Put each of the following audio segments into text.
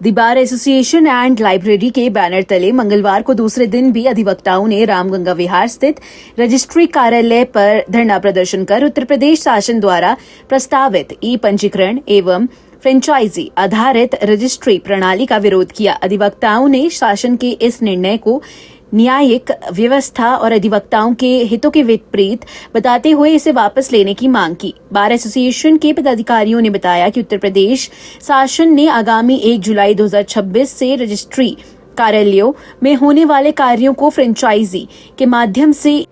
The bar association and library के banner तले मंगलवार को दूसरे दिन भी अधिवक्ताओं ने रामगंगा विहार स्थित रजिस्ट्री कार्यालय पर धरना प्रदर्शन कर उत्तर प्रदेश शासन द्वारा प्रस्तावित ई पंजीकरण एवं फ्रेंचाइजी आधारित रजिस्ट्री प्रणाली का विरोध किया। अधिवक्ताओं ने शासन के इस निर्णय को न्यायिक व्यवस्था और अधिवक्ताओं के हितों के विपरीत बताते हुए इसे वापस लेने की मांग की। बार एसोसिएशन के पदाधिकारियों ने बताया कि उत्तर प्रदेश शासन ने आगामी 1 जुलाई 2026 से रजिस्ट्री कार्यालयों में होने वाले कार्यों को फ्रेंचाइजी के माध्यम से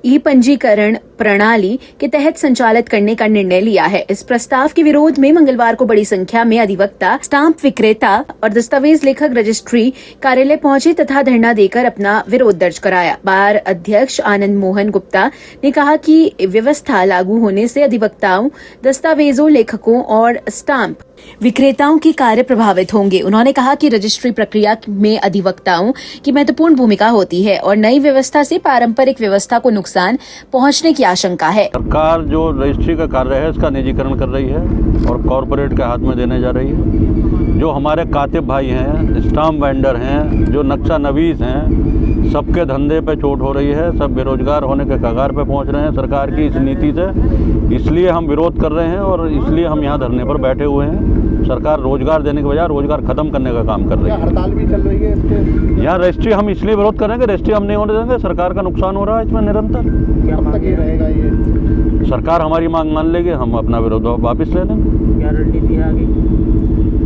ई पंजीकरण प्रणाली के तहत संचालित करने का निर्णय लिया है। इस प्रस्ताव के विरोध में मंगलवार को बड़ी संख्या में अधिवक्ता, स्टाम्प विक्रेता और दस्तावेज लेखक रजिस्ट्री कार्यालय पहुंचे तथा धरना देकर अपना विरोध दर्ज कराया। बार अध्यक्ष आनंद मोहन गुप्ता ने कहा कि व्यवस्था लागू होने से अधिवक्ताओं, दस्तावेजों, लेखकों और स्टाम्प विक्रेताओं के कार्य प्रभावित होंगे। उन्होंने कहा कि रजिस्ट्री प्रक्रिया में अधिवक्ताओं की महत्वपूर्ण भूमिका होती है और नई व्यवस्था से पारंपरिक व्यवस्था को नुकसान पहुंचने की आशंका है। सरकार जो रजिस्ट्री का कार्य है इसका निजीकरण कर रही है और कॉरपोरेट के हाथ में देने जा रही है। जो हमारे कातिब भाई हैं, स्टाम्प वेंडर हैं, जो नक्शा नवीस हैं, सबके धंधे पे चोट हो रही है। सब बेरोजगार होने के कगार पे पहुंच रहे हैं सरकार की इस नीति से। इसलिए हम विरोध कर रहे हैं और इसलिए हम यहाँ धरने पर बैठे हुए हैं। सरकार रोजगार देने के बजाय रोजगार खत्म करने का काम कर रही है। हड़ताल भी चल रही है इसके। यहाँ रजिस्ट्री हम इसलिए विरोध करेंगे, रजिस्ट्री हम नहीं होने देंगे। सरकार का नुकसान हो रहा है इसमें निरंतर। क्या तक ये रहेगा? ये सरकार हमारी मांग मान लेगी, हम अपना विरोध वापस ले लेंगे। क्या रणनीति है आगे?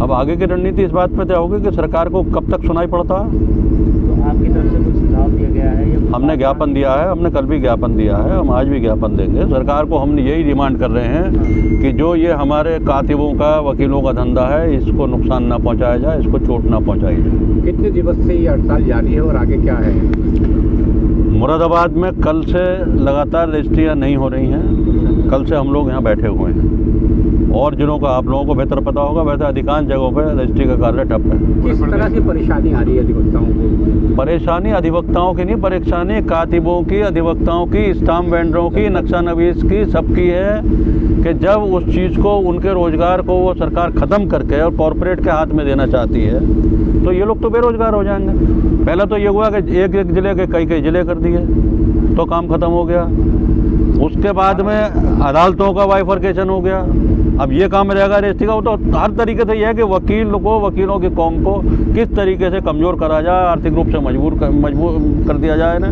अब आगे की रणनीति इस बात पे तय होगी कि सरकार को कब तक सुनाई पड़ता है। तो आपकी तरफ से कुछ सुझाव दिया गया है? हमने ज्ञापन दिया है, हमने कल भी ज्ञापन दिया है, हम आज भी ज्ञापन देंगे। सरकार को हम यही डिमांड कर रहे हैं कि जो ये हमारे कातिबों का, वकीलों का धंधा है, इसको नुकसान ना पहुंचाया जाए, इसको चोट ना पहुंचाई जाए। कितने दिवस से ये हड़ताल जारी है और आगे क्या है? मुरादाबाद में कल से लगातार रजिस्ट्रियाँ नहीं हो रही हैं। कल से हम लोग यहाँ बैठे हुए हैं और जिलों का आप लोगों को बेहतर पता होगा, वैसे अधिकांश जगहों पर रजिस्ट्री का कार्य ठप है। किस तरह की परेशानी आ रही है अधिवक्ताओं को? परेशानी अधिवक्ताओं की नहीं, परेशानी कातिबों की, अधिवक्ताओं की, स्टाम्प वेंडरों की, नक्शा नवीस की, सबकी है कि जब उस चीज़ को, उनके रोजगार को वो सरकार ख़त्म करके और कॉरपोरेट के हाथ में देना चाहती है तो ये लोग तो बेरोजगार हो जाएंगे। पहले तो ये हुआ कि एक एक ज़िले के कई ज़िले कर दिए तो काम ख़त्म हो गया। उसके बाद में अदालतों का बाइफरकेशन हो गया। अब ये काम रहेगा रजिस्ट्री का। वो तो हर तरीके से यह है कि वकीलों की कौम को किस तरीके से कमज़ोर करा जाए, आर्थिक रूप से मजबूर कर दिया जाए ना,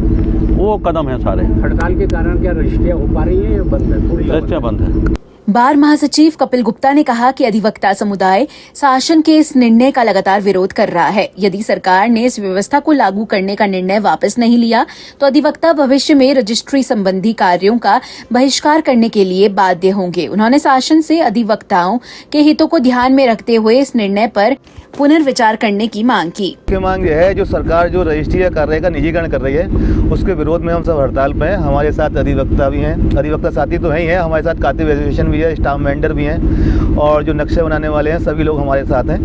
वो कदम है सारे। हड़ताल के कारण क्या रजिस्ट्रियाँ हो पा रही है या बंद है? पूरी रजिस्ट्रियाँ बंद है। बार महासचिव कपिल गुप्ता ने कहा कि अधिवक्ता समुदाय शासन के इस निर्णय का लगातार विरोध कर रहा है। यदि सरकार ने इस व्यवस्था को लागू करने का निर्णय वापस नहीं लिया तो अधिवक्ता भविष्य में रजिस्ट्री संबंधी कार्यों का बहिष्कार करने के लिए बाध्य होंगे। उन्होंने शासन से अधिवक्ताओं के हितों को ध्यान में रखते हुए इस निर्णय पर पुनर्विचार करने की मांग की। मांग यह है जो सरकार जो रजिस्ट्री कार्य का निजीकरण कर रही है उसके विरोध में हम सब हड़ताल पे हैं। हमारे साथ अधिवक्ता भी हैं, अधिवक्ता साथी तो हैं ही हैं, हमारे साथ कातिब एसोसिएशन भी है, स्टाम्प वेंडर भी हैं और जो नक्शे बनाने वाले हैं सभी लोग हमारे साथ हैं।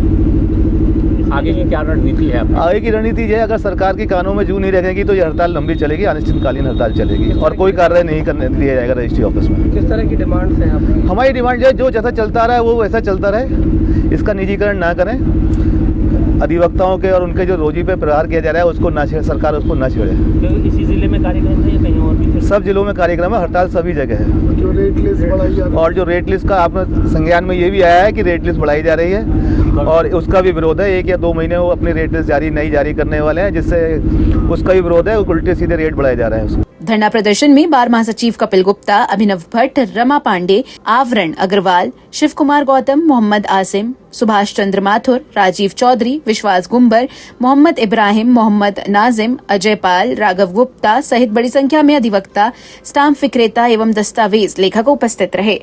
आगे की क्या रणनीति है? आगे की रणनीति ये है, अगर सरकार की कानों में जू नहीं रहेगी तो ये हड़ताल लंबी चलेगी, अनिश्चितकालीन हड़ताल चलेगी और कोई कार्य नहीं करने दिया जाएगा रजिस्ट्री ऑफिस में। किस तरह की डिमांड है आपकी? हमारी डिमांड है जो जैसा चलता रहा है वो वैसा चलता रहे, इसका निजीकरण ना करें। अधिवक्ताओं के और उनके जो रोजी पे प्रहार किया जा रहा है उसको ना छेड़े, सरकार उसको ना छेड़े। इसी जिले में कार्यक्रम है या कहीं और भी? सब जिलों में कार्यक्रम है, हड़ताल सभी जगह है। जो रेट लिस्ट बढ़ाई जा रही है और जो रेट लिस्ट का आपने संज्ञान में ये भी आया है कि रेट लिस्ट बढ़ाई जा रही है और उसका भी विरोध है। 1 या 2 महीने वो अपनी रेट लिस्ट नई जारी करने वाले हैं, जिससे उसका भी विरोध है। उल्टे सीधे रेट बढ़ाए जा रहे हैं उसको। धरना प्रदर्शन में बार महासचिव कपिल गुप्ता, अभिनव भट्ट, रमा पांडे, आवरण अग्रवाल, शिव कुमार गौतम, मोहम्मद आसिम, सुभाष चंद्र माथुर, राजीव चौधरी, विश्वास गुम्बर, मोहम्मद इब्राहिम, मोहम्मद नाजिम, अजय पाल, राघव गुप्ता सहित बड़ी संख्या में अधिवक्ता, स्टाम्प विक्रेता एवं दस्तावेज लेखक उपस्थित रहे।